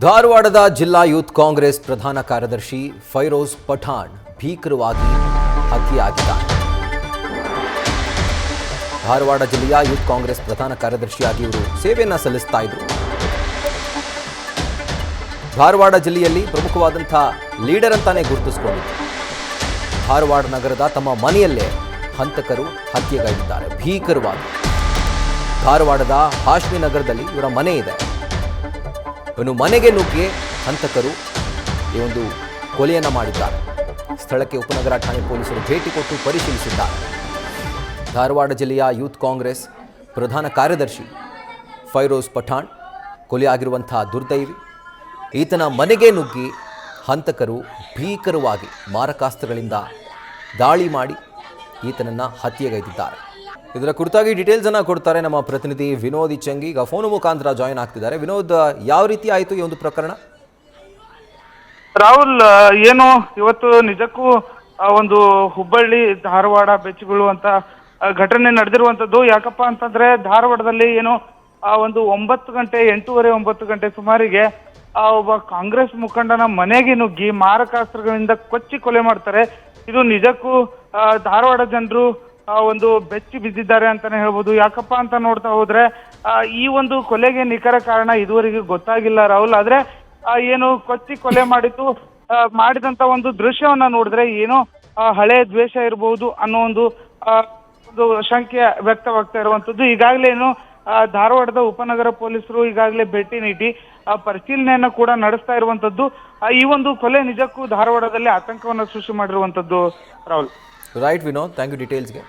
ಧಾರವಾಡದ ಜಿಲ್ಲಾ ಯೂತ್ ಕಾಂಗ್ರೆಸ್ ಪ್ರಧಾನ ಕಾರ್ಯದರ್ಶಿ ಫೈರೋಜ್ ಪಠಾಣ್ ಭೀಕರವಾಗಿ ಹತ್ಯೆಯಾಗಿದ್ದಾರೆ. ಧಾರವಾಡ ಜಿಲ್ಲೆಯ ಯೂತ್ ಕಾಂಗ್ರೆಸ್ ಪ್ರಧಾನ ಕಾರ್ಯದರ್ಶಿಯಾಗಿ ಇವರು ಸೇವೆಯನ್ನು ಸಲ್ಲಿಸ್ತಾ ಇದ್ರು. ಧಾರವಾಡ ಜಿಲ್ಲೆಯಲ್ಲಿ ಪ್ರಮುಖವಾದಂಥ ಲೀಡರ್ ಅಂತಾನೆ ಗುರುತಿಸಿಕೊಂಡಿದ್ರು. ಧಾರವಾಡ ನಗರದ ತಮ್ಮ ಮನೆಯಲ್ಲೇ ಹಂತಕರು ಹತ್ಯೆಗೈದಿದ್ದಾರೆ ಭೀಕರವಾಗಿ. ಧಾರವಾಡದ ಹಾಶ್ಮಿ ನಗರದಲ್ಲಿ ಇವರ ಮನೆ ಇದೆ. ಇನ್ನು ಮನೆಗೆ ನುಗ್ಗಿ ಹಂತಕರು ಈ ಒಂದು ಕೊಲೆಯನ್ನು ಮಾಡಿದ್ದಾರೆ. ಸ್ಥಳಕ್ಕೆ ಉಪನಗರ ಠಾಣೆ ಪೊಲೀಸರು ಭೇಟಿ ಕೊಟ್ಟು ಪರಿಶೀಲಿಸಿದ್ದಾರೆ. ಧಾರವಾಡ ಜಿಲ್ಲೆಯ ಯೂತ್ ಕಾಂಗ್ರೆಸ್ ಪ್ರಧಾನ ಕಾರ್ಯದರ್ಶಿ ಫೈರೋಜ್ ಪಠಾಣ್ ಕೊಲೆಯಾಗಿರುವಂತಹ ದುರ್ದೈವಿ. ಈತನ ಮನೆಗೆ ನುಗ್ಗಿ ಹಂತಕರು ಭೀಕರವಾಗಿ ಮಾರಕಾಸ್ತ್ರಗಳಿಂದ ದಾಳಿ ಮಾಡಿ ಈತನನ್ನು ಹತ್ಯೆಗೈದಿದ್ದಾರೆ. ಇದರ ಕುರಿತಾಗಿ ಡೀಟೇಲ್ಸ್ ಅನ್ನು ಕೊಡ್ತಾರೆ ನಮ್ಮ ಪ್ರತಿನಿಧಿ ವಿನೋದ್ ಇಚ್ಚಂಗಿ. ಈಗ ಫೋನ್ ಮುಖಾಂತರ ಜಾಯಿನ್ ಆಗ್ತಿದ್ದಾರೆ. ವಿನೋದ್, ಯಾವ ರೀತಿ ಆಯಿತು ಈ ಒಂದು ಪ್ರಕರಣ? ರಾಹುಲ್, ಏನು ಇವತ್ತು ನಿಜಕ್ಕೂ ಒಂದು ಹುಬ್ಬಳ್ಳಿ ಧಾರವಾಡ ಬೆಚ್ಚಗಳು ಅಂತ ಘಟನೆ ನಡೆದಿರುವಂತದ್ದು. ಯಾಕಪ್ಪ ಅಂತಂದ್ರೆ ಧಾರವಾಡದಲ್ಲಿ ಏನು ಒಂದು 8:30 ಗಂಟೆ ಸುಮಾರಿಗೆ ಒಬ್ಬ ಕಾಂಗ್ರೆಸ್ ಮುಖಂಡನ ಮನೆಗೆ ನುಗ್ಗಿ ಮಾರಕಾಸ್ತ್ರಗಳಿಂದ ಕೊಚ್ಚಿ ಕೊಲೆ ಮಾಡ್ತಾರೆ. ಇದು ನಿಜಕ್ಕೂ ಧಾರವಾಡ ಜನರು ಒಂದು ಬೆಚ್ಚಿ ಬಿದ್ದಿದ್ದಾರೆ ಅಂತಾನೆ ಹೇಳ್ಬೋದು. ಯಾಕಪ್ಪ ಅಂತ ನೋಡ್ತಾ ಹೋದ್ರೆ ಈ ಒಂದು ಕೊಲೆಗೆ ನಿಖರ ಕಾರಣ ಇದುವರೆಗೂ ಗೊತ್ತಾಗಿಲ್ಲ ರಾಹುಲ್. ಆದ್ರೆ ಏನು ಕೊಚ್ಚಿ ಕೊಲೆ ಮಾಡಿದಂತ ಒಂದು ದೃಶ್ಯವನ್ನ ನೋಡಿದ್ರೆ ಏನೋ ಹಳೆ ದ್ವೇಷ ಇರಬಹುದು ಅನ್ನೋ ಒಂದು ಶಂಕೆ ವ್ಯಕ್ತವಾಗ್ತಾ ಇರುವಂತದ್ದು. ಈಗಾಗಲೇ ಏನು ಧಾರವಾಡದ ಉಪನಗರ ಪೊಲೀಸರು ಈಗಾಗಲೇ ಭೇಟಿ ನೀಡಿ ಪರಿಶೀಲನೆಯನ್ನ ಕೂಡ ನಡೆಸ್ತಾ ಇರುವಂತದ್ದು. ಈ ಒಂದು ಕೊಲೆ ನಿಜಕ್ಕೂ ಧಾರವಾಡದಲ್ಲಿ ಆತಂಕವನ್ನು ಸೃಷ್ಟಿ ಮಾಡಿರುವಂತದ್ದು Rahul. Right Vinod, thank you ಡೀಟೇಲ್ಸ್ಗೆ.